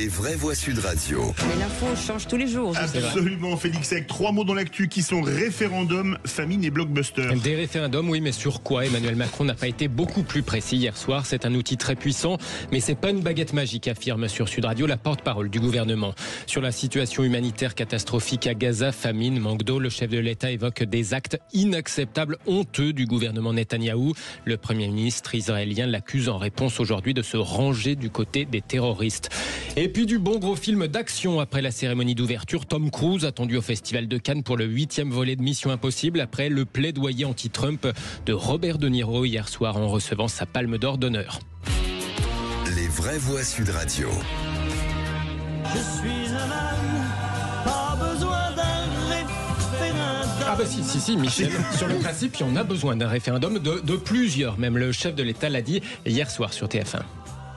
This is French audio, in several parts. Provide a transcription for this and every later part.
Les vraies voix Sud Radio. Mais l'info change tous les jours. Absolument, Félix, avec 3 mots dans l'actu qui sont référendum, famine et blockbuster. Des référendums, oui, mais sur quoi? Emmanuel Macron n'a pas été beaucoup plus précis hier soir. C'est un outil très puissant, mais c'est pas une baguette magique, affirme sur Sud Radio la porte-parole du gouvernement. Sur la situation humanitaire catastrophique à Gaza, famine, manque d'eau, le chef de l'État évoque des actes inacceptables, honteux du gouvernement Netanyahou. Le Premier ministre israélien l'accuse en réponse aujourd'hui de se ranger du côté des terroristes. Et puis du bon gros film d'action après la cérémonie d'ouverture. Tom Cruise attendu au Festival de Cannes pour le 8e volet de Mission Impossible après le plaidoyer anti-Trump de Robert De Niro hier soir en recevant sa palme d'or d'honneur. Les vraies voix Sud Radio. Je suis un homme, pas besoin d'un référendum. Ah bah si, Michel. Sur le principe, on a besoin d'un référendum, de plusieurs. Même le chef de l'État l'a dit hier soir sur TF1.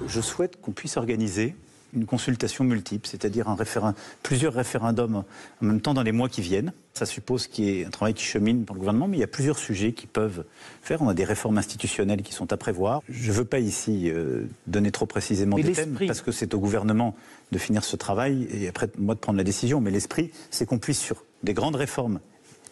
Je souhaite qu'on puisse organiser une consultation multiple, c'est-à-dire plusieurs référendums en même temps dans les mois qui viennent. Ça suppose qu'il y ait un travail qui chemine pour le gouvernement, mais il y a plusieurs sujets qui peuvent faire. On a des réformes institutionnelles qui sont à prévoir. Je ne veux pas ici donner trop précisément des thèmes, parce que c'est au gouvernement de finir ce travail et après moi de prendre la décision. Mais l'esprit, c'est qu'on puisse, sur des grandes réformes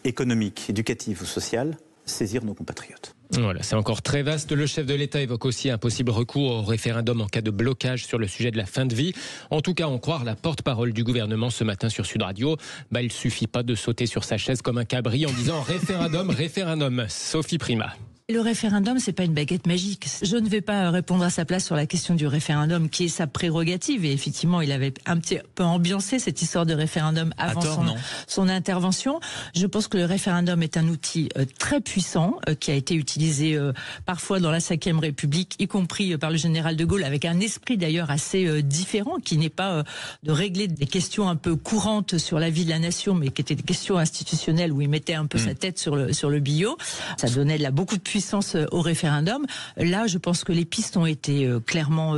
économiques, éducatives ou sociales, saisir nos compatriotes. Voilà, c'est encore très vaste. Le chef de l'État évoque aussi un possible recours au référendum en cas de blocage sur le sujet de la fin de vie. En tout cas, en croire la porte-parole du gouvernement ce matin sur Sud Radio, il suffit pas de sauter sur sa chaise comme un cabri en disant référendum. Sophie Primas. Le référendum, c'est pas une baguette magique. Je ne vais pas répondre à sa place sur la question du référendum, qui est sa prérogative. Et effectivement, il avait un petit peu ambiancé cette histoire de référendum avant son intervention. Je pense que le référendum est un outil très puissant, qui a été utilisé parfois dans la Ve République, y compris par le général de Gaulle, avec un esprit d'ailleurs assez différent, qui n'est pas de régler des questions un peu courantes sur la vie de la nation, mais qui étaient des questions institutionnelles où il mettait un peu sa tête sur le billot. Ça donnait beaucoup de puissance au référendum. Là, je pense que les pistes ont été clairement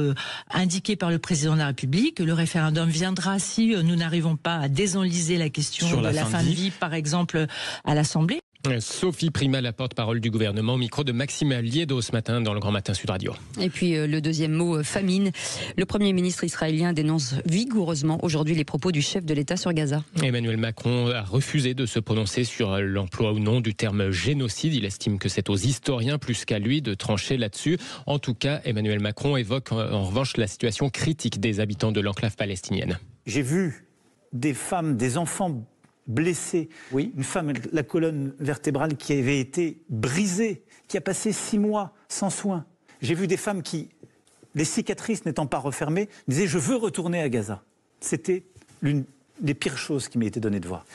indiquées par le président de la République. Le référendum viendra si nous n'arrivons pas à désenliser la question de la fin de vie, par exemple, à l'Assemblée. Sophie Primas, la porte-parole du gouvernement, au micro de Maxime Liedo ce matin dans le Grand Matin Sud Radio. Et puis le deuxième mot, famine. Le Premier ministre israélien dénonce vigoureusement aujourd'hui les propos du chef de l'État sur Gaza. Emmanuel Macron a refusé de se prononcer sur l'emploi ou non du terme génocide. Il estime que c'est aux historiens plus qu'à lui de trancher là-dessus. En tout cas, Emmanuel Macron évoque en revanche la situation critique des habitants de l'enclave palestinienne. J'ai vu des femmes, des enfants blessée, une femme avec la colonne vertébrale qui avait été brisée, qui a passé 6 mois sans soins. J'ai vu des femmes qui, les cicatrices n'étant pas refermées, disaient « je veux retourner à Gaza ». C'était l'une des pires choses qui m'a été donnée de voir.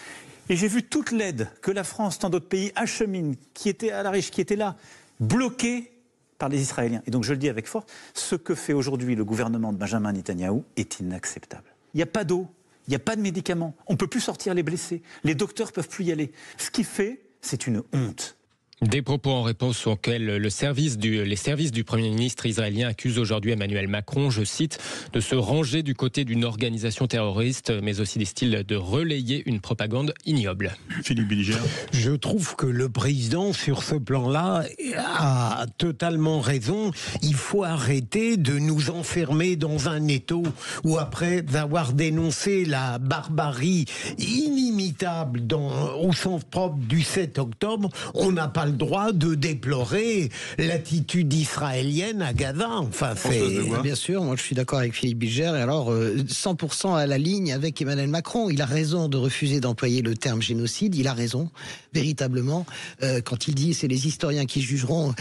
Et j'ai vu toute l'aide que la France, tant d'autres pays acheminent, qui était à la riche, qui était là, bloquée par les Israéliens. Et donc je le dis avec force, ce que fait aujourd'hui le gouvernement de Benjamin Netanyahou est inacceptable. Il n'y a pas d'eau. Il n'y a pas de médicaments, on ne peut plus sortir les blessés, les docteurs ne peuvent plus y aller. Ce qu'il fait, c'est une honte. Des propos en réponse auxquels les services du Premier ministre israélien accusent aujourd'hui Emmanuel Macron, je cite, de se ranger du côté d'une organisation terroriste, mais aussi des styles de relayer une propagande ignoble. Philippe Bilger. Je trouve que le président, sur ce plan-là, a totalement raison. Il faut arrêter de nous enfermer dans un étau où, après avoir dénoncé la barbarie inimitable au sens propre du 7 octobre, on n'a pas le droit de déplorer l'attitude israélienne à Gaza. Enfin, bien sûr, moi je suis d'accord avec Philippe Bilger, et alors 100% à la ligne avec Emmanuel Macron. Il a raison de refuser d'employer le terme génocide, il a raison, véritablement, quand il dit c'est les historiens qui jugeront,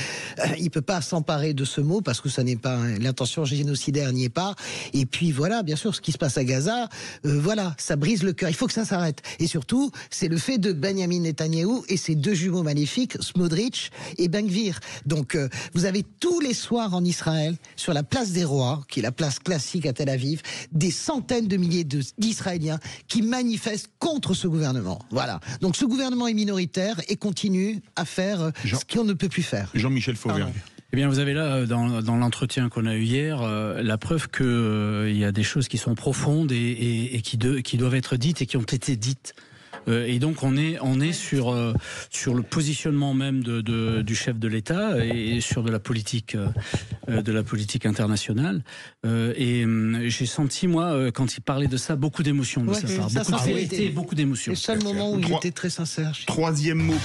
il ne peut pas s'emparer de ce mot parce que ça n'est pas, l'intention génocidaire n'y est pas. Et puis voilà, bien sûr, ce qui se passe à Gaza, voilà, ça brise le cœur, il faut que ça s'arrête. Et surtout, c'est le fait de Benjamin Netanyahou et ses 2 jumeaux maléfiques, Smotrich et Ben Gvir. Donc, vous avez tous les soirs en Israël, sur la place des Rois, qui est la place classique à Tel Aviv, des centaines de milliers d'Israéliens qui manifestent contre ce gouvernement. Voilà. Donc, ce gouvernement est minoritaire et continue à faire ce qu'on ne peut plus faire. Jean-Michel Fauvergue. Eh bien, vous avez là, dans l'entretien qu'on a eu hier, la preuve qu'il y a des choses qui sont profondes et qui doivent être dites et qui ont été dites. Et donc on est sur le positionnement même du chef de l'État et sur de la politique internationale. Et j'ai senti, moi, quand il parlait de ça, beaucoup d'émotions de sa part. Beaucoup de vérité et beaucoup d'émotions. C'est le seul moment où il était très sincère. Troisième mot.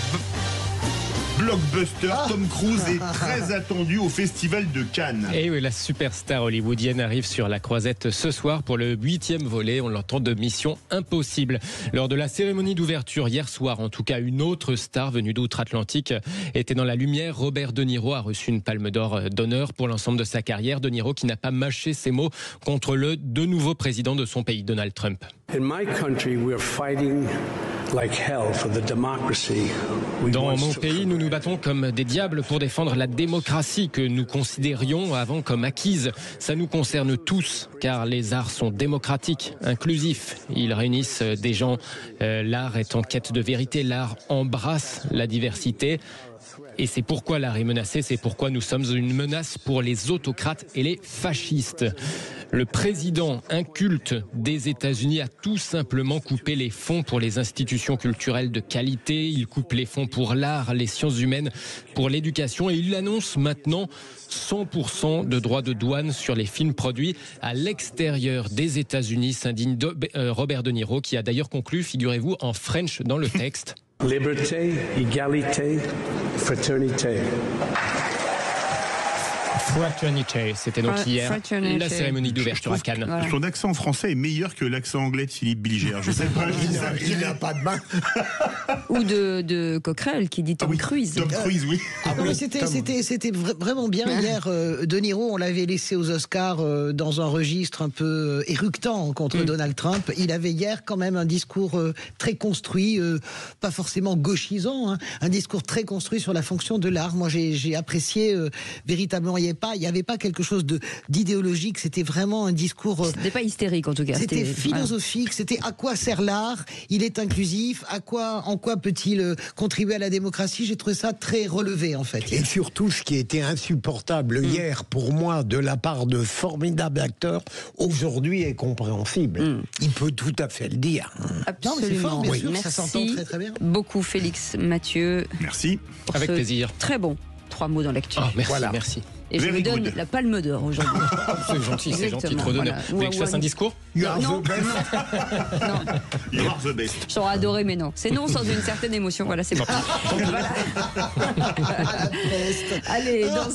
Blockbuster, Tom Cruise est très attendu au Festival de Cannes. Et oui, la superstar hollywoodienne arrive sur la croisette ce soir pour le 8e volet, on l'entend, de Mission Impossible. Lors de la cérémonie d'ouverture hier soir, en tout cas, une autre star venue d'outre-Atlantique était dans la lumière. Robert De Niro a reçu une palme d'or d'honneur pour l'ensemble de sa carrière. De Niro qui n'a pas mâché ses mots contre le de nouveau président de son pays, Donald Trump. In my country, we're fighting like hell for the democracy. Dans mon pays, nous nous battons comme des diables pour défendre la démocratie que nous considérions avant comme acquise. Ça nous concerne tous, car les arts sont démocratiques, inclusifs. Ils réunissent des gens. L'art est en quête de vérité. L'art embrasse la diversité. Et c'est pourquoi l'art est menacé, c'est pourquoi nous sommes une menace pour les autocrates et les fascistes. Le président inculte des États-Unis a tout simplement coupé les fonds pour les institutions culturelles de qualité. Il coupe les fonds pour l'art, les sciences humaines, pour l'éducation. Et il annonce maintenant 100% de droits de douane sur les films produits à l'extérieur des États-Unis, s'indigne Robert De Niro, qui a d'ailleurs conclu, figurez-vous, en French dans le texte. Liberté, égalité, fraternité. Fraternité, c'était donc hier la cérémonie d'ouverture à Cannes. Voilà. Son accent français est meilleur que l'accent anglais de Philippe Bilger. Je sais pas, il n'a pas de main. Ou de Coquerel qui dit Tom Cruise. Tom Cruise, oui. C'était vraiment bien hier. De Niro, on l'avait laissé aux Oscars dans un registre un peu éructant contre Donald Trump. Il avait hier quand même un discours très construit, pas forcément gauchisant, hein, un discours très construit sur la fonction de l'art. Moi, j'ai apprécié véritablement. Il n'y avait pas quelque chose d'idéologique, c'était vraiment un discours... C'était pas hystérique en tout cas. C'était philosophique, c'était à quoi sert l'art, il est inclusif, en quoi peut-il contribuer à la démocratie. J'ai trouvé ça très relevé en fait. Et surtout, ce qui était insupportable hier pour moi de la part de formidables acteurs, aujourd'hui est compréhensible. Il peut tout à fait le dire. Absolument. Non, mais c'est fort, bien sûr, Merci ça s'entend très très bien. Beaucoup Félix Mathieu. Merci. Avec plaisir. Très bon. 3 mots dans l'actu. Oh, merci, voilà. Merci. Et je vous donne la palme d'or aujourd'hui. C'est gentil, c'est gentil, trop d'honneur. Vous voulez que je fasse un discours? You are the best. J'aurais adoré, mais non. C'est non sans une certaine émotion. Voilà, c'est bon. Voilà. Allez, dans